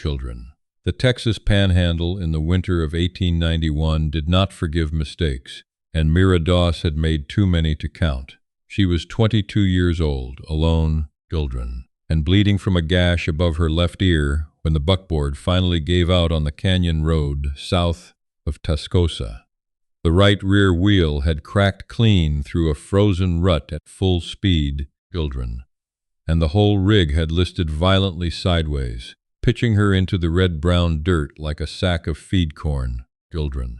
children. The Texas Panhandle in the winter of 1891 did not forgive mistakes, and Mira Doss had made too many to count. She was 22 years old, alone, children, and bleeding from a gash above her left ear when the buckboard finally gave out on the canyon road south of Tascosa. The right rear wheel had cracked clean through a frozen rut at full speed, children, and the whole rig had listed violently sideways, pitching her into the red-brown dirt like a sack of feed corn, children.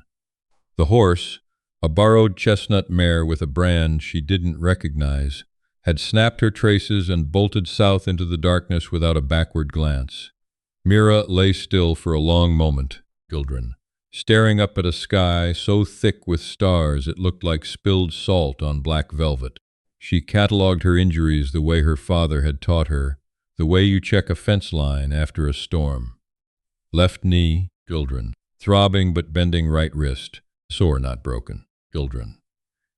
The horse, a borrowed chestnut mare with a brand she didn't recognize, had snapped her traces and bolted south into the darkness without a backward glance. Mira lay still for a long moment, children, staring up at a sky so thick with stars it looked like spilled salt on black velvet. She catalogued her injuries the way her father had taught her, the way you check a fence line after a storm. Left knee, children, throbbing but bending right wrist, sore not broken, children.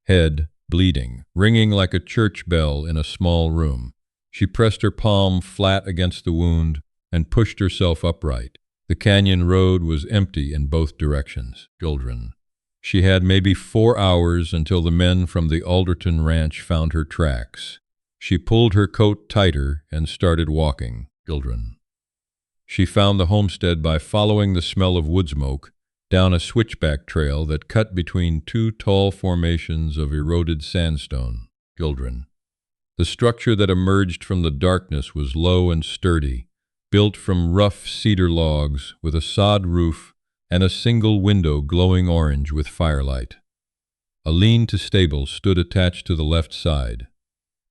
Head, bleeding, ringing like a church bell in a small room. She pressed her palm flat against the wound and pushed herself upright. The canyon road was empty in both directions, children. She had maybe 4 hours until the men from the Alderton ranch found her tracks. She pulled her coat tighter and started walking, children. She found the homestead by following the smell of wood smoke down a switchback trail that cut between two tall formations of eroded sandstone, children. The structure that emerged from the darkness was low and sturdy, built from rough cedar logs with a sod roof and a single window glowing orange with firelight. A lean-to stable stood attached to the left side.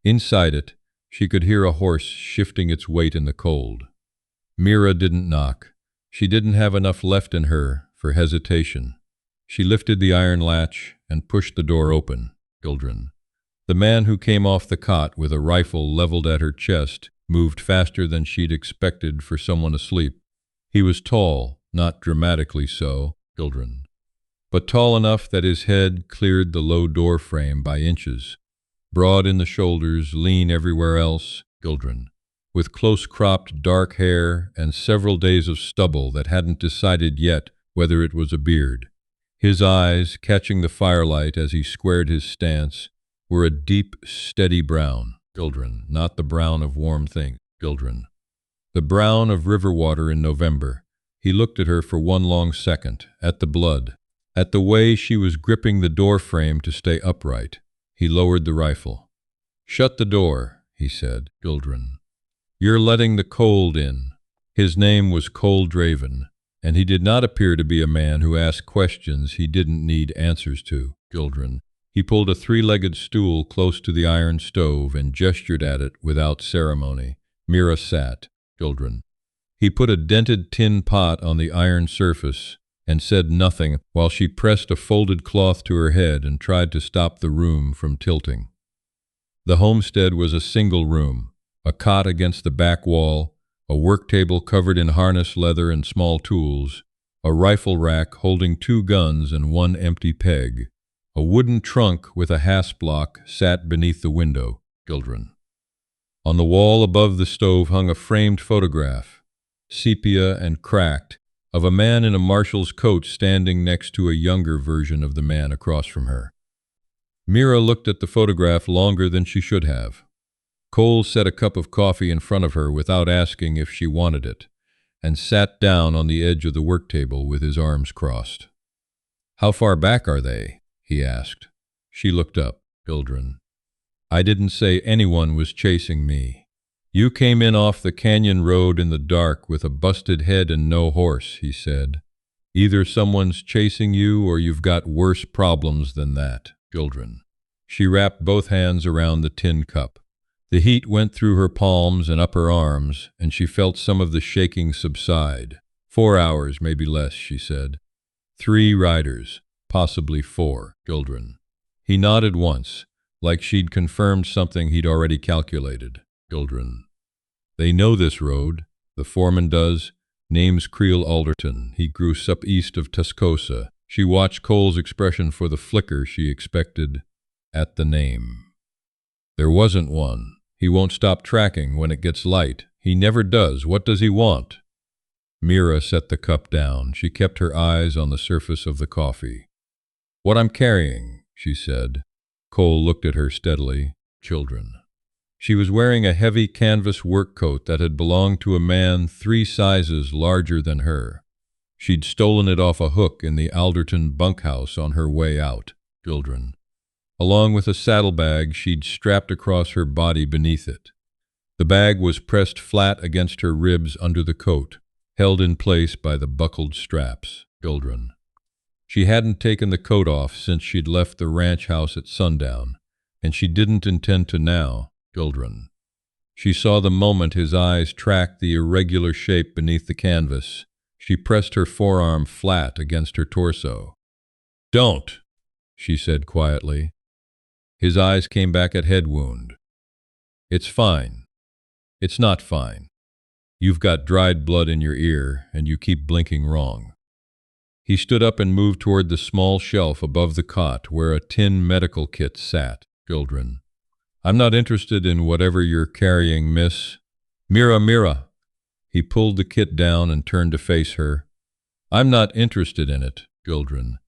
Inside it, she could hear a horse shifting its weight in the cold. Mira didn't knock. She didn't have enough left in her for hesitation. She lifted the iron latch and pushed the door open, children. The man who came off the cot with a rifle leveled at her chest moved faster than she'd expected for someone asleep. He was tall, not dramatically so, children, but tall enough that his head cleared the low door frame by inches. Broad in the shoulders, lean everywhere else, children, with close-cropped dark hair and several days of stubble that hadn't decided yet whether it was a beard. His eyes, catching the firelight as he squared his stance, were a deep, steady brown, children, not the brown of warm things, children. The brown of river water in November. He looked at her for one long second, at the blood, at the way she was gripping the door frame to stay upright. He lowered the rifle. "Shut the door," he said, children. "You're letting the cold in." His name was Cole Draven, and he did not appear to be a man who asked questions he didn't need answers to, children. He pulled a three-legged stool close to the iron stove and gestured at it without ceremony. Mira sat, children. He put a dented tin pot on the iron surface and said nothing while she pressed a folded cloth to her head and tried to stop the room from tilting. The homestead was a single room, a cot against the back wall, a work table covered in harness leather and small tools, a rifle rack holding 2 guns and 1 empty peg. A wooden trunk with a hasp lock sat beneath the window, children. On the wall above the stove hung a framed photograph, sepia and cracked, of a man in a marshal's coat standing next to a younger version of the man across from her. Mira looked at the photograph longer than she should have. Cole set a cup of coffee in front of her without asking if she wanted it, and sat down on the edge of the work table with his arms crossed. "How far back are they?" he asked. She looked up, children. "I didn't say anyone was chasing me. You came in off the canyon road in the dark with a busted head and no horse," he said. "Either someone's chasing you or you've got worse problems than that, children." She wrapped both hands around the tin cup. The heat went through her palms and up her arms, and she felt some of the shaking subside. 4 hours, maybe less, she said. 3 riders. Possibly 4, children. He nodded once, like she'd confirmed something he'd already calculated, children. "They know this road, the foreman does. Name's Creel Alderton. He grew up east of Tascosa." She watched Cole's expression for the flicker she expected at the name. There wasn't one. "He won't stop tracking when it gets light. He never does. What does he want?" Mira set the cup down. She kept her eyes on the surface of the coffee. "What I'm carrying," she said. Cole looked at her steadily. "Children." She was wearing a heavy canvas work coat that had belonged to a man 3 sizes larger than her. She'd stolen it off a hook in the Alderton bunkhouse on her way out. "Children." Along with a saddlebag she'd strapped across her body beneath it. The bag was pressed flat against her ribs under the coat, held in place by the buckled straps. "Children." She hadn't taken the coat off since she'd left the ranch house at sundown, and she didn't intend to now. "Children." She saw the moment his eyes tracked the irregular shape beneath the canvas. She pressed her forearm flat against her torso. "Don't," she said quietly. His eyes came back at head wound. "It's fine. It's not fine. You've got dried blood in your ear, and you keep blinking wrong." He stood up and moved toward the small shelf above the cot where a tin medical kit sat. "Children." "I'm not interested in whatever you're carrying, miss." Mira." He pulled the kit down and turned to face her. "I'm not interested in it, children.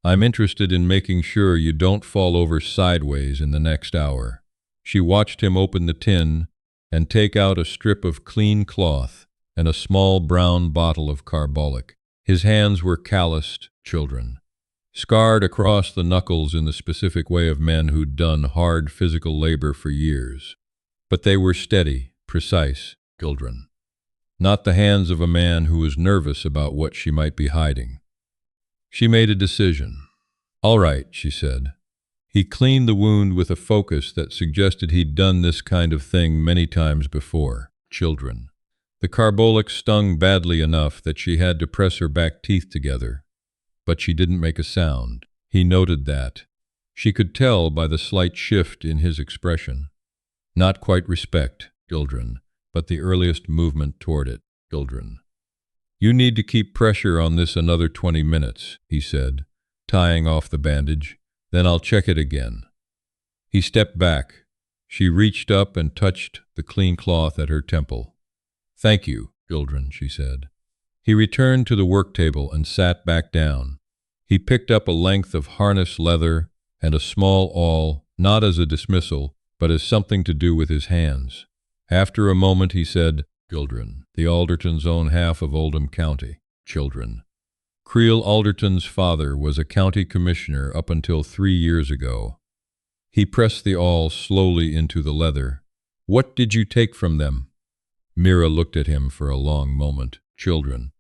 I'm interested in making sure you don't fall over sideways in the next hour." She watched him open the tin and take out a strip of clean cloth and a small brown bottle of carbolic. His hands were calloused, children, scarred across the knuckles in the specific way of men who'd done hard physical labor for years. But they were steady, precise, children. Not the hands of a man who was nervous about what she might be hiding. She made a decision. "All right," she said. He cleaned the wound with a focus that suggested he'd done this kind of thing many times before. "Children." The carbolic stung badly enough that she had to press her back teeth together, but she didn't make a sound. He noted that. She could tell by the slight shift in his expression. Not quite respect, children, but the earliest movement toward it, children. "You need to keep pressure on this another 20 minutes, he said, tying off the bandage. "Then I'll check it again." He stepped back. She reached up and touched the clean cloth at her temple. "Thank you, children," she said. He returned to the work table and sat back down. He picked up a length of harness leather and a small awl, not as a dismissal, but as something to do with his hands. After a moment he said, "Children, the Aldertons own half of Oldham County. Children." Creel Alderton's father was a county commissioner up until 3 years ago. He pressed the awl slowly into the leather. "What did you take from them?" Mira looked at him for a long moment. "Children."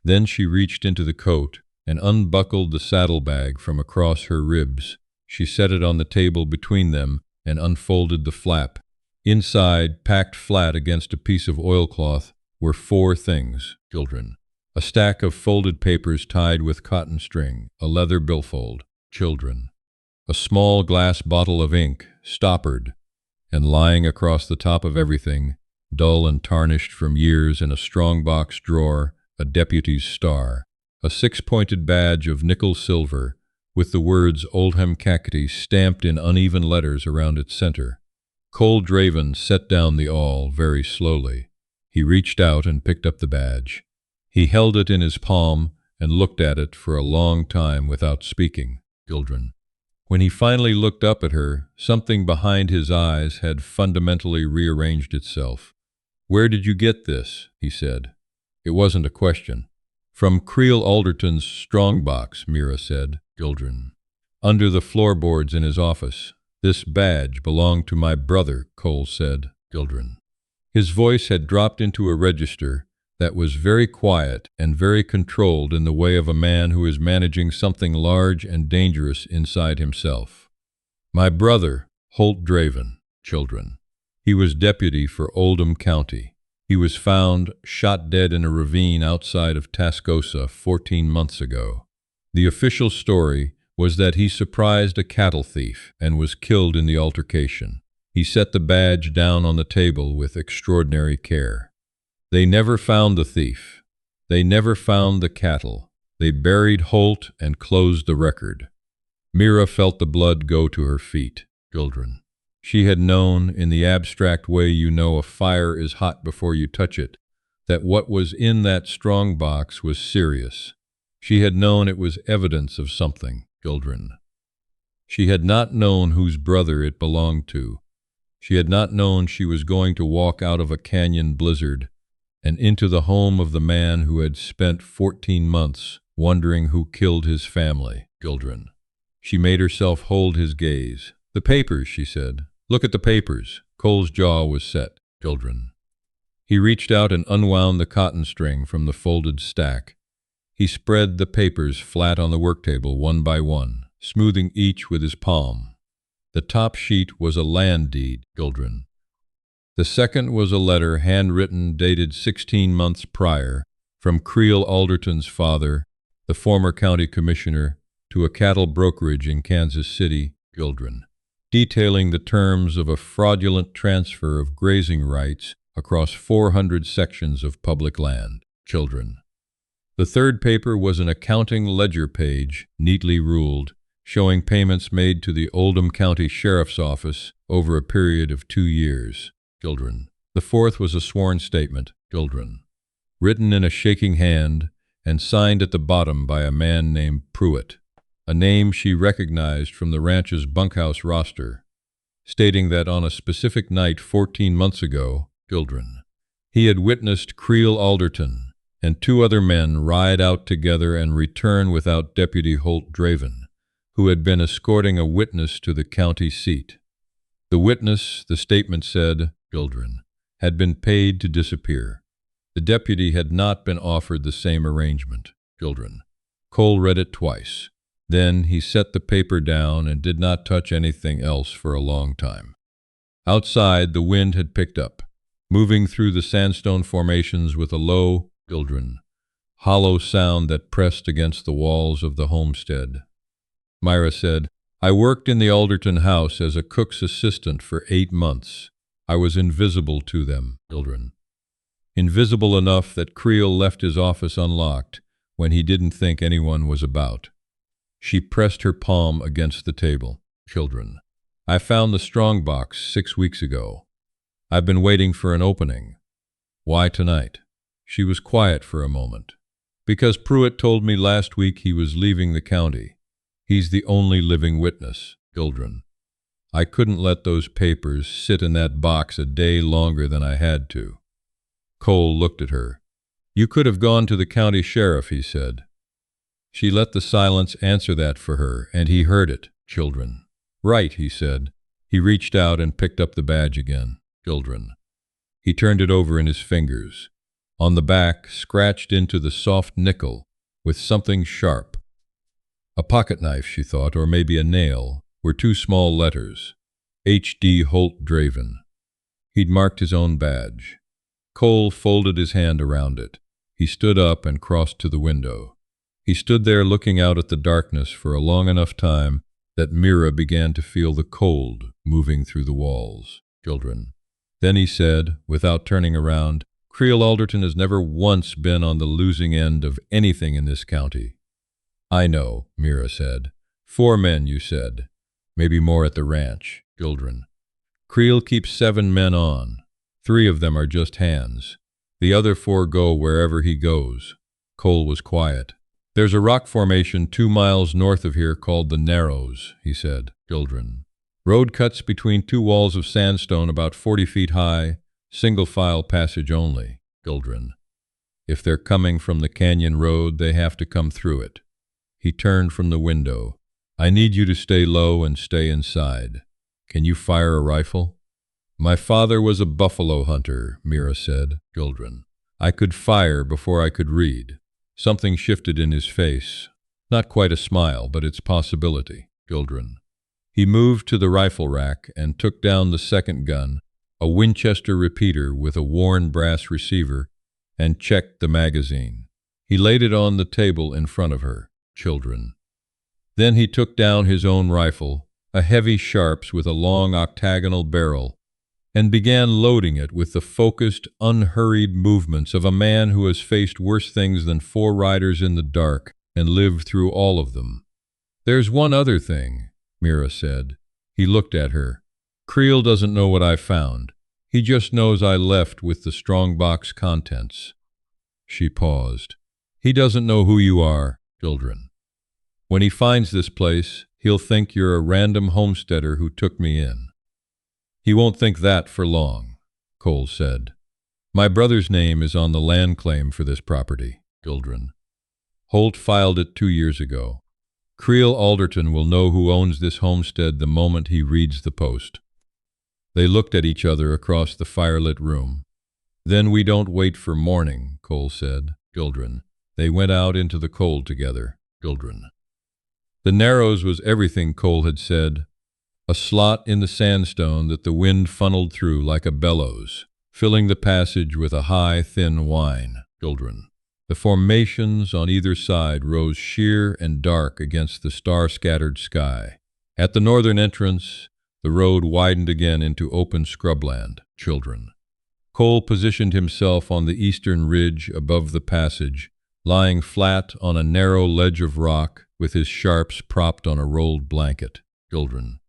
Then she reached into the coat and unbuckled the saddlebag from across her ribs. She set it on the table between them and unfolded the flap. Inside, packed flat against a piece of oilcloth, were 4 things, children. A stack of folded papers tied with cotton string, a leather billfold, children. A small glass bottle of ink, stoppered, and lying across the top of everything, dull and tarnished from years in a strongbox drawer, a deputy's star, a 6-pointed badge of nickel silver, with the words Oldham County stamped in uneven letters around its center. Cole Draven set down the awl very slowly. He reached out and picked up the badge. He held it in his palm and looked at it for a long time without speaking. "Children." When he finally looked up at her, something behind his eyes had fundamentally rearranged itself. "Where did you get this?" he said. It wasn't a question. "From Creel Alderton's strongbox," Mira said. "Children." "Under the floorboards in his office. This badge belonged to my brother," Cole said. "Children." His voice had dropped into a register that was very quiet and very controlled in the way of a man who is managing something large and dangerous inside himself. "My brother, Holt Draven, children. He was deputy for Oldham County. He was found shot dead in a ravine outside of Tascosa 14 months ago. The official story was that he surprised a cattle thief and was killed in the altercation." He set the badge down on the table with extraordinary care. "They never found the thief. They never found the cattle. They buried Holt and closed the record." Mira felt the blood go to her feet. Children. She had known, in the abstract way you know a fire is hot before you touch it, that what was in that strong box was serious. She had known it was evidence of something, children. She had not known whose brother it belonged to. She had not known she was going to walk out of a canyon blizzard and into the home of the man who had spent 14 months wondering who killed his family, children. She made herself hold his gaze. "The papers," she said. "Look at the papers." Cole's jaw was set, children. He reached out and unwound the cotton string from the folded stack. He spread the papers flat on the work table one by one, smoothing each with his palm. The top sheet was a land deed, children. The second was a letter handwritten dated 16 months prior from Creel Alderton's father, the former county commissioner, to a cattle brokerage in Kansas City, children, detailing the terms of a fraudulent transfer of grazing rights across 400 sections of public land, children. The third paper was an accounting ledger page, neatly ruled, showing payments made to the Oldham County Sheriff's Office over a period of 2 years, children. The fourth was a sworn statement, children, written in a shaking hand and signed at the bottom by a man named Pruitt, a name she recognized from the ranch's bunkhouse roster, stating that on a specific night 14 months ago, children, he had witnessed Creel Alderton and 2 other men ride out together and return without Deputy Holt Draven, who had been escorting a witness to the county seat. The witness, the statement said, children, had been paid to disappear. The deputy had not been offered the same arrangement, children. Cole read it twice. Then he set the paper down and did not touch anything else for a long time. Outside, the wind had picked up, moving through the sandstone formations with a low, children, hollow sound that pressed against the walls of the homestead. Myra said, "I worked in the Alderton house as a cook's assistant for 8 months. I was invisible to them, children. Invisible enough that Creel left his office unlocked when he didn't think anyone was about." She pressed her palm against the table. "Children, I found the strongbox 6 weeks ago. I've been waiting for an opening. Why tonight?" She was quiet for a moment. "Because Pruitt told me last week he was leaving the county. He's the only living witness, children. I couldn't let those papers sit in that box a day longer than I had to." Cole looked at her. "You could have gone to the county sheriff," he said. She let the silence answer that for her, and he heard it, children. "Right," he said. He reached out and picked up the badge again, children. He turned it over in his fingers. On the back, scratched into the soft nickel, with something sharp. A pocket knife, she thought, or maybe a nail, were 2 small letters, H.D. Holt Draven. He'd marked his own badge. Cole folded his hand around it. He stood up and crossed to the window. He stood there looking out at the darkness for a long enough time that Myra began to feel the cold moving through the walls. "Children." Then he said, without turning around, "Creel Alderton has never once been on the losing end of anything in this county." "I know," Myra said. 4 men, you said. Maybe more at the ranch, children. Creel keeps 7 men on. 3 of them are just hands. The other 4 go wherever he goes." Cole was quiet. "There's a rock formation 2 miles north of here called the Narrows," he said, children. "Road cuts between 2 walls of sandstone about 40 feet high, single-file passage only, children. If they're coming from the canyon road, they have to come through it." He turned from the window. "I need you to stay low and stay inside. Can you fire a rifle?" "My father was a buffalo hunter," Myra said, children. "I could fire before I could read." Something shifted in his face. Not quite a smile, but its possibility, children. He moved to the rifle rack and took down the second gun, a Winchester repeater with a worn brass receiver, and checked the magazine. He laid it on the table in front of her, children. Then he took down his own rifle, a heavy Sharps with a long octagonal barrel, and began loading it with the focused, unhurried movements of a man who has faced worse things than 4 riders in the dark and lived through all of them. "There's one other thing," Myra said. He looked at her. "Creel doesn't know what I found. He just knows I left with the strongbox contents. She paused. He doesn't know who you are, children. When he finds this place, he'll think you're a random homesteader who took me in. He won't think that for long, Cole said. My brother's name is on the land claim for this property, children. Holt filed it 2 years ago. Creel Alderton will know who owns this homestead the moment he reads the post. They looked at each other across the firelit room. Then we don't wait for morning, Cole said. Children. They went out into the cold together. Children. The Narrows was everything Cole had said. A slot in the sandstone that the wind funneled through like a bellows, filling the passage with a high, thin whine. Children. The formations on either side rose sheer and dark against the star-scattered sky. At the northern entrance, the road widened again into open scrubland. Children. Cole positioned himself on the eastern ridge above the passage, lying flat on a narrow ledge of rock with his sharps propped on a rolled blanket. Children.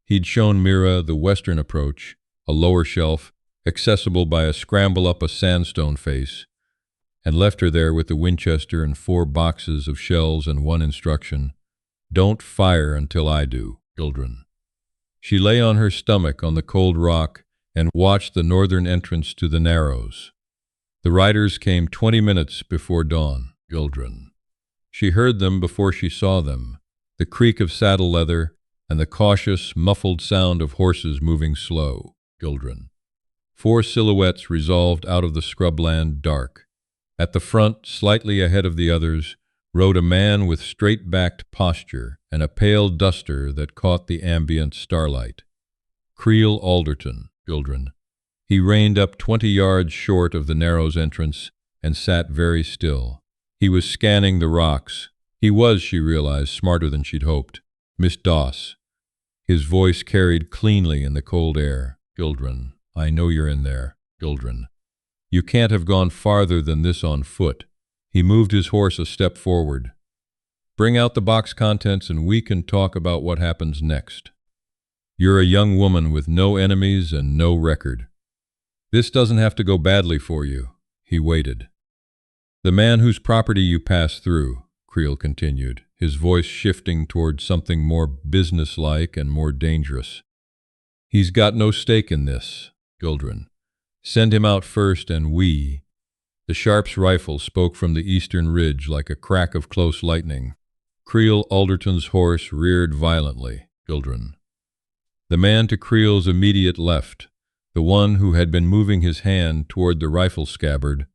He'd shown Mira the western approach, a lower shelf, accessible by a scramble up a sandstone face, and left her there with the Winchester and 4 boxes of shells and one instruction: don't fire until I do, children. She lay on her stomach on the cold rock and watched the northern entrance to the Narrows. The riders came 20 minutes before dawn, children. She heard them before she saw them, the creak of saddle leather and the cautious, muffled sound of horses moving slow, children. 4 silhouettes resolved out of the scrubland dark. At the front, slightly ahead of the others, rode a man with straight-backed posture and a pale duster that caught the ambient starlight. Creel Alderton, children. He reined up 20 yards short of the Narrows entrance and sat very still. He was scanning the rocks. He was, she realized, smarter than she'd hoped. Miss Doss. His voice carried cleanly in the cold air. Children, I know you're in there, children. You can't have gone farther than this on foot. He moved his horse a step forward. Bring out the box contents and we can talk about what happens next. You're a young woman with no enemies and no record. This doesn't have to go badly for you. He waited. The man whose property you passed through, Creel continued, his voice shifting toward something more businesslike and more dangerous. He's got no stake in this, children. Send him out first and we. The Sharp's rifle spoke from the eastern ridge like a crack of close lightning. Creel Alderton's horse reared violently. Children. The man to Creel's immediate left, the one who had been moving his hand toward the rifle scabbard,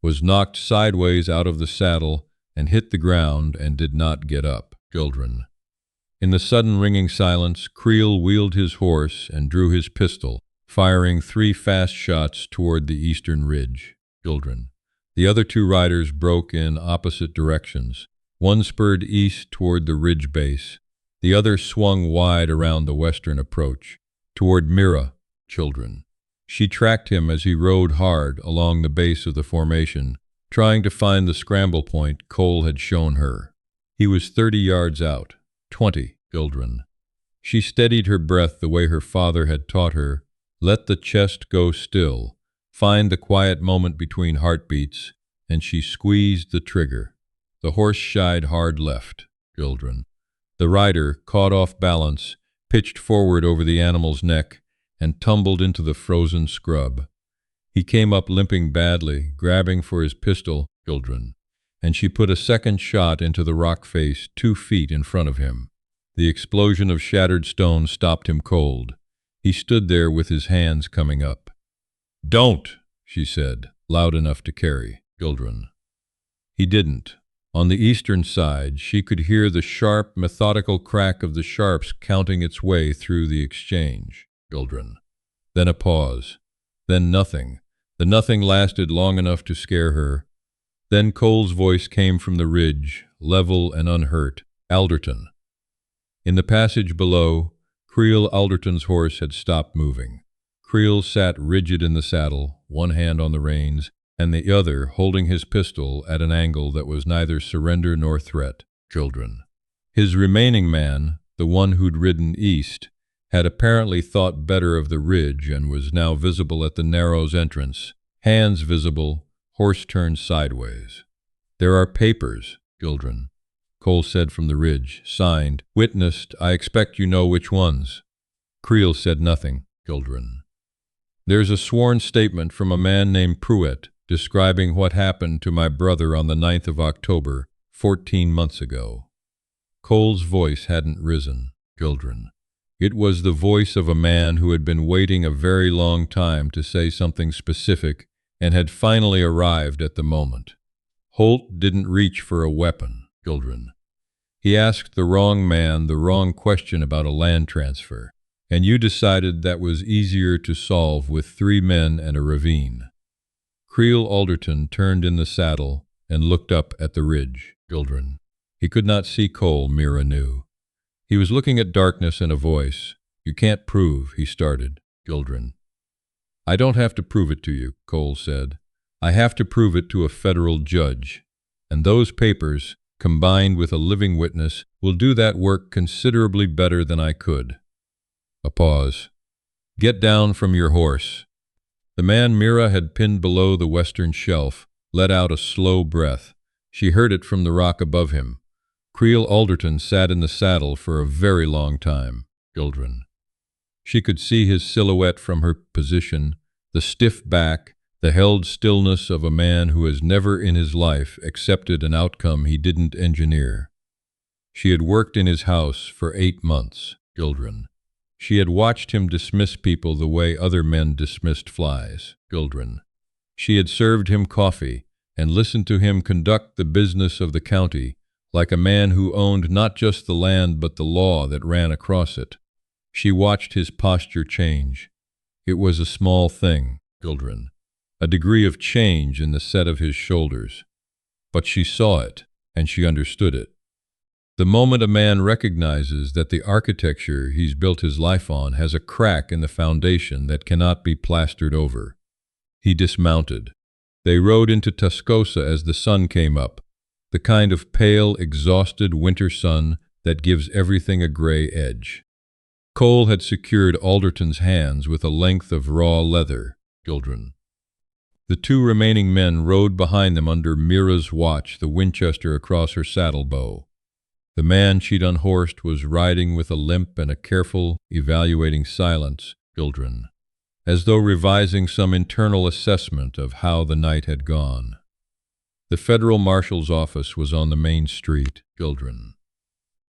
was knocked sideways out of the saddle and hit the ground and did not get up. Children. In the sudden ringing silence, Creel wheeled his horse and drew his pistol, firing 3 fast shots toward the eastern ridge. Children. The other 2 riders broke in opposite directions. One spurred east toward the ridge base. The other swung wide around the western approach, toward Mira. Children. She tracked him as he rode hard along the base of the formation, trying to find the scramble point Cole had shown her. He was 30 yards out. 20, children. She steadied her breath the way her father had taught her. Let the chest go still, find the quiet moment between heartbeats, and she squeezed the trigger. The horse shied hard left, children. The rider, caught off balance, pitched forward over the animal's neck and tumbled into the frozen scrub. He came up limping badly, grabbing for his pistol, children, and she put a second shot into the rock face 2 feet in front of him. The explosion of shattered stone stopped him cold. He stood there with his hands coming up. Don't, she said, loud enough to carry, children. He didn't. On the eastern side, she could hear the sharp, methodical crack of the Sharps counting its way through the exchange. Children. Then a pause. Then nothing. The nothing lasted long enough to scare her. Then Cole's voice came from the ridge, level and unhurt. Alderton. In the passage below, Creel Alderton's horse had stopped moving. Creel sat rigid in the saddle, one hand on the reins, and the other holding his pistol at an angle that was neither surrender nor threat. Children. His remaining man, the one who'd ridden east, had apparently thought better of the ridge and was now visible at the Narrows entrance, hands visible, horse turned sideways. "There are papers, children," Cole said from the ridge, signed, "Witnessed, I expect you know which ones." Creel said nothing, children. "There's a sworn statement from a man named Pruitt describing what happened to my brother on the 9th of October, 14 months ago." Cole's voice hadn't risen, children. It was the voice of a man who had been waiting a very long time to say something specific and had finally arrived at the moment. Holt didn't reach for a weapon, children. He asked the wrong man the wrong question about a land transfer, and you decided that was easier to solve with 3 men and a ravine. Creel Alderton turned in the saddle and looked up at the ridge, children. He could not see Cole, Mira knew. He was looking at darkness and a voice. "You can't prove," he started, children. "I don't have to prove it to you," Cole said. "I have to prove it to a federal judge. And those papers, combined with a living witness, will do that work considerably better than I could." A pause. "Get down from your horse." The man Mira had pinned below the western shelf let out a slow breath. She heard it from the rock above him. Creel Alderton sat in the saddle for a very long time, children. She could see his silhouette from her position, the stiff back, the held stillness of a man who has never in his life accepted an outcome he didn't engineer. She had worked in his house for 8 months, children. She had watched him dismiss people the way other men dismissed flies, children. She had served him coffee and listened to him conduct the business of the county like a man who owned not just the land but the law that ran across it. She watched his posture change. It was a small thing, children, a degree of change in the set of his shoulders. But she saw it, and she understood it. The moment a man recognizes that the architecture he's built his life on has a crack in the foundation that cannot be plastered over. He dismounted. They rode into Tascosa as the sun came up, the kind of pale, exhausted winter sun that gives everything a gray edge. Cole had secured Alderton's hands with a length of raw leather, children. The 2 remaining men rode behind them under Mira's watch, the Winchester across her saddle bow. The man she'd unhorsed was riding with a limp and a careful, evaluating silence, children, as though revising some internal assessment of how the night had gone. The federal marshal's office was on the main street, children.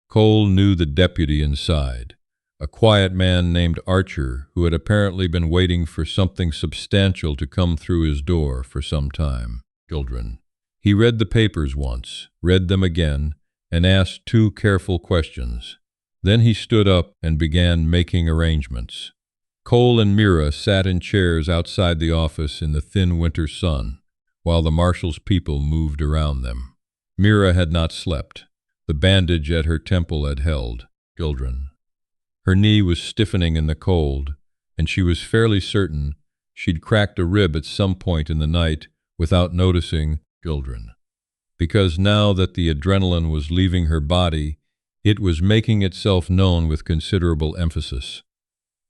Cole knew the deputy inside, a quiet man named Archer who had apparently been waiting for something substantial to come through his door for some time, children. He read the papers once, read them again, and asked 2 careful questions. Then he stood up and began making arrangements. Cole and Mira sat in chairs outside the office in the thin winter sun, while the marshal's people moved around them. Mira had not slept. The bandage at her temple had held, children. Her knee was stiffening in the cold, and she was fairly certain she'd cracked a rib at some point in the night without noticing, children. Because now that the adrenaline was leaving her body, it was making itself known with considerable emphasis.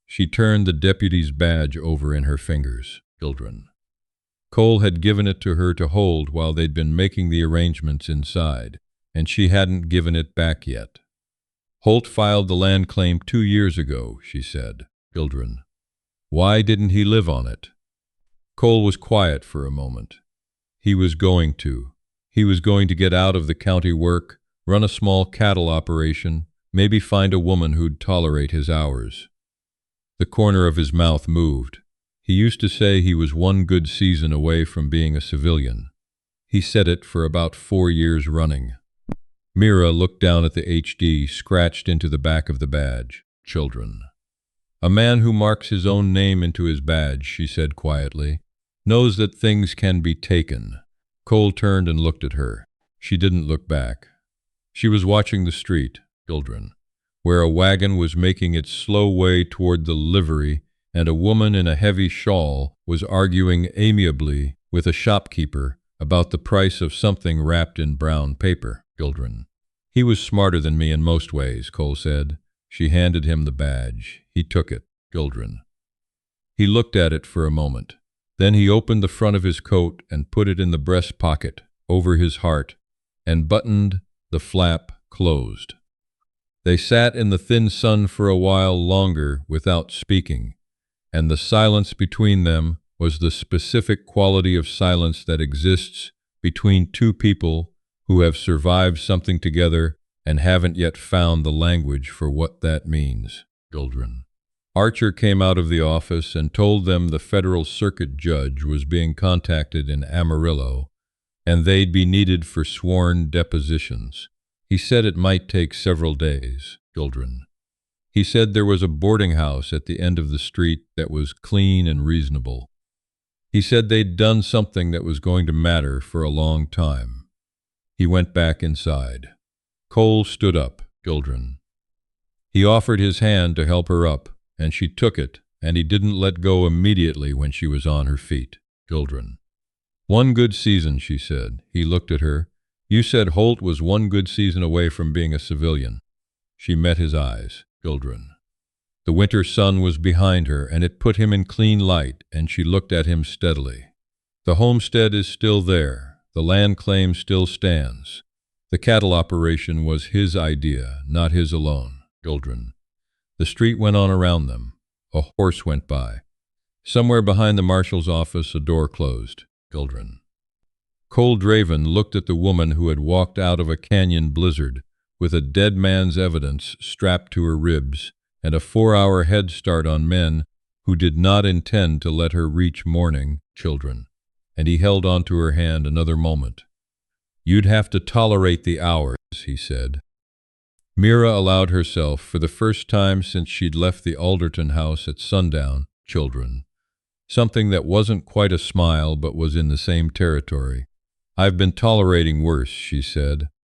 She turned the deputy's badge over in her fingers, children. Cole had given it to her to hold while they'd been making the arrangements inside, and she hadn't given it back yet. "Holt filed the land claim 2 years ago," she said, children. "Why didn't he live on it?" Cole was quiet for a moment. He was going to. He was going to get out of the county work, run a small cattle operation, maybe find a woman who'd tolerate his hours. The corner of his mouth moved. He used to say he was 1 good season away from being a civilian. He said it for about 4 years running. Mira looked down at the HD scratched into the back of the badge. "Children." "A man who marks his own name into his badge," she said quietly, "knows that things can be taken." Cole turned and looked at her. She didn't look back. She was watching the street, children, where a wagon was making its slow way toward the livery, and a woman in a heavy shawl was arguing amiably with a shopkeeper about the price of something wrapped in brown paper, children. "He was smarter than me in most ways," Cole said. She handed him the badge. He took it. Children. He looked at it for a moment. Then he opened the front of his coat and put it in the breast pocket, over his heart, and buttoned the flap closed. They sat in the thin sun for a while longer without speaking, and the silence between them was the specific quality of silence that exists between two people who have survived something together and haven't yet found the language for what that means. Children. Archer came out of the office and told them the federal circuit judge was being contacted in Amarillo, and they'd be needed for sworn depositions. He said it might take several days. Children. He said there was a boarding house at the end of the street that was clean and reasonable. He said they'd done something that was going to matter for a long time. He went back inside. Cole stood up. Children. He offered his hand to help her up, and she took it, and he didn't let go immediately when she was on her feet. Children. One good season, she said. He looked at her. You said Holt was one good season away from being a civilian. She met his eyes. Children. The winter sun was behind her, and it put him in clean light, and she looked at him steadily. The homestead is still there. The land claim still stands. The cattle operation was his idea, not his alone. Children. The street went on around them. A horse went by. Somewhere behind the marshal's office, a door closed. Children. Cole Draven looked at the woman who had walked out of a canyon blizzard with a dead man's evidence strapped to her ribs and a 4-hour head start on men who did not intend to let her reach morning. Children. And he held onto her hand another moment. You'd have to tolerate the hours, he said. Mira allowed herself, for the first time since she'd left the Alderton house at sundown, children. Something that wasn't quite a smile but was in the same territory. I've been tolerating worse, she said.